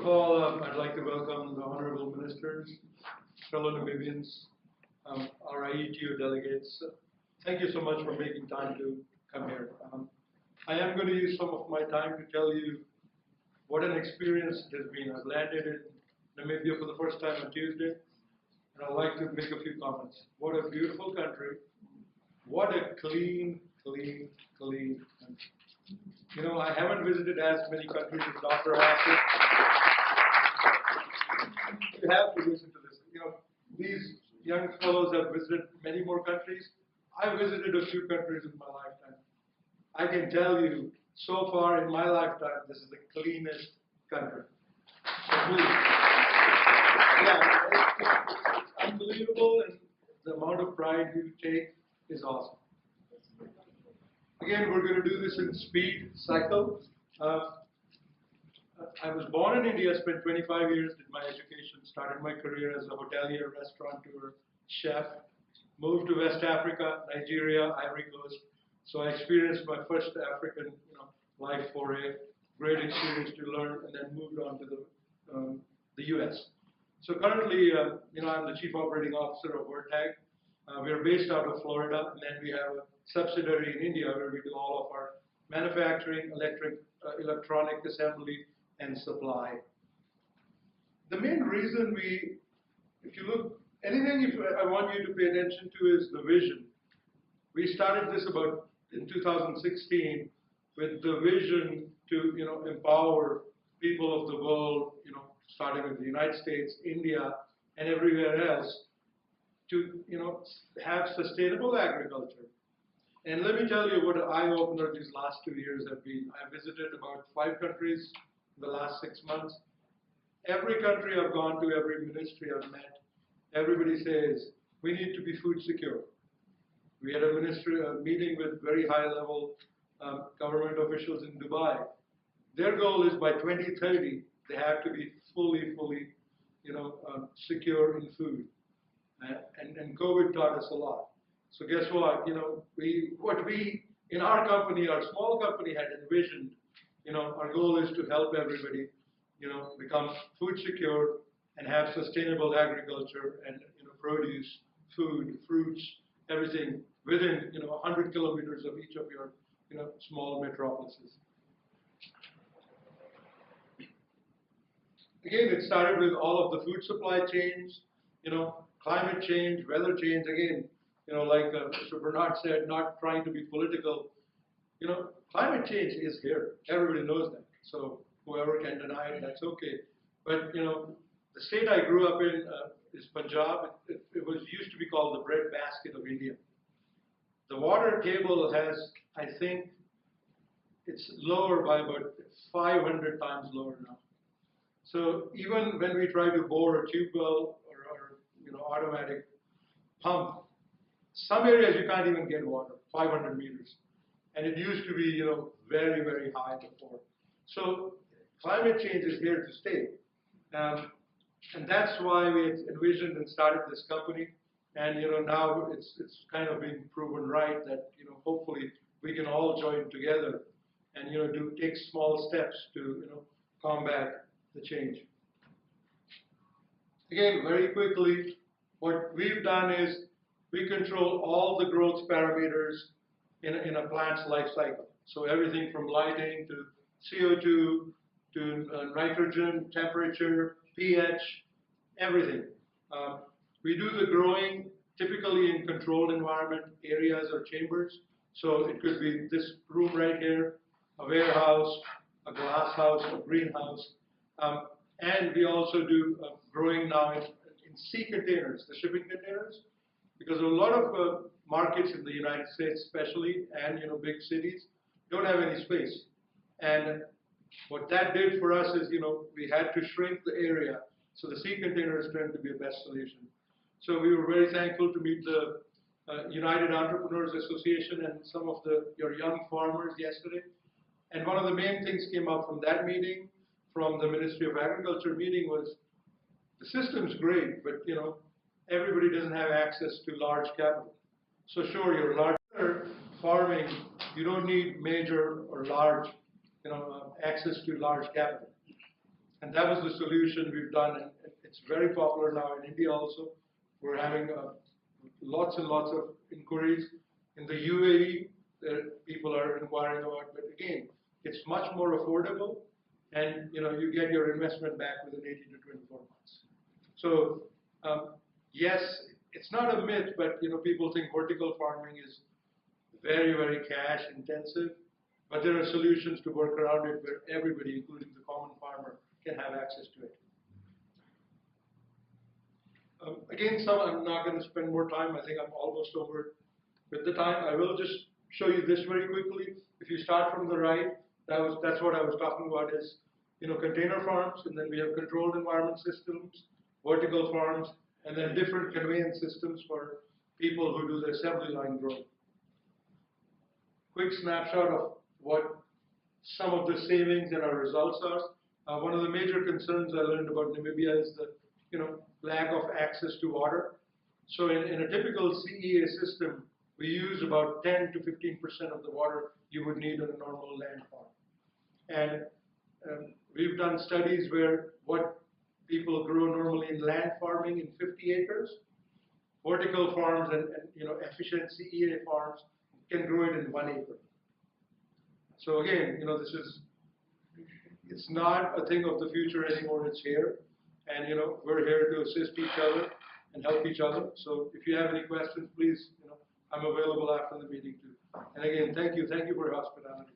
of all, I'd like to welcome the honorable ministers, fellow Namibians, our IATC delegates. Thank you so much for making time to come here. I am going to use some of my time to tell you what an experience it has been. I've landed in Namibia for the first time on Tuesday, and I'd like to make a few comments. What a beautiful country. What a clean country. You know, I haven't visited as many countries as Dr. Hassett. You have to listen to this. You know, these young fellows have visited many more countries. I visited a few countries in my lifetime. I can tell you, so far in my lifetime, this is the cleanest country. So please. Yeah, it's unbelievable, and the amount of pride you take is awesome. Again, we're going to do this in speed cycle. I was born in India, spent 25 years, did my education, started my career as a hotelier, restaurateur, chef, moved to West Africa, Nigeria, Ivory Coast. So I experienced my first African life foray, great experience to learn, and then moved on to the US. So currently, I'm the Chief Operating Officer of WordTag. We are based out of Florida, and then we have a subsidiary in India where we do all of our manufacturing, electronic assembly, and supply. The main reason if you look, I want you to pay attention to is the vision. We started this about in 2016 with the vision to empower people of the world, starting with the United States, India, and everywhere else, to have sustainable agriculture. And let me tell you what an eye-opener these last 2 years have been. I visited about 5 countries in the last 6 months. Every country I've gone to, every ministry I've met, everybody says, we need to be food secure. We had a meeting with very high-level government officials in Dubai. Their goal is by 2030, they have to be fully, secure in food. And COVID taught us a lot. So guess what? What we in our company, our small company, had envisioned. Our goal is to help everybody, become food secure and have sustainable agriculture and produce, food, fruits, everything within 100 kilometers of each of your small metropolises. Again, it started with all of the food supply chains, climate change, weather change. Again, like Mr. Bernard said, not trying to be political. Climate change is here. Everybody knows that. So whoever can deny it, that's okay. But the state I grew up in is Punjab. It used to be called the breadbasket of India. The water table has, I think, it's lower by about 500 times lower now. So even when we try to bore a tube well or automatic pump, some areas you can't even get water, 500 meters. And it used to be, very, very high before. So climate change is here to stay. And that's why we envisioned and started this company. And, now it's kind of being proven right that, hopefully we can all join together and, take small steps to, combat the change. Again, very quickly, what we've done is we control all the growth parameters in a plant's life cycle. So everything from lighting to CO2 to nitrogen, temperature, pH, everything. We do the growing typically in controlled environment areas or chambers. So it could be this room right here, a warehouse, a glass house, a greenhouse. And we also do growing now in sea containers, the shipping containers, because a lot of markets in the United States especially, and big cities, don't have any space. And what that did for us is, we had to shrink the area, so the sea containers turned to be the best solution. So we were very thankful to meet the United Entrepreneurs Association and some of your young farmers yesterday. And one of the main things came up from that meeting, from the Ministry of Agriculture meeting, was the system's great, but everybody doesn't have access to large capital. So sure, you're larger farming, you don't need major or large, access to large capital. And that was the solution we've done, and it's very popular now in India also. We're having lots and lots of inquiries. In the UAE, people are inquiring about, but again, it's much more affordable, and you get your investment back within 18 to 24 months. So yes, it's not a myth, but people think vertical farming is very, very cash intensive, but there are solutions to work around it where everybody, including the common farmer, can have access to it. Again, I'm not going to spend more time. I think I'm almost over with the time. I will just show you this very quickly. If you start from the right, that's what I was talking about is, container farms, and then we have controlled environment systems, vertical farms, and then different conveyance systems for people who do the assembly line growth. Quick snapshot of what some of the savings and our results are. One of the major concerns I learned about Namibia is the lack of access to water. So in a typical CEA system, we use about 10 to 15% of the water you would need on a normal land farm. And we've done studies where what people grow normally in land farming in 50 acres, vertical farms and efficient CEA farms can grow it in 1 acre. So again, it's not a thing of the future anymore, it's here. And we're here to assist each other and help each other. So if you have any questions, please, I'm available after the meeting too. And again, thank you for your hospitality.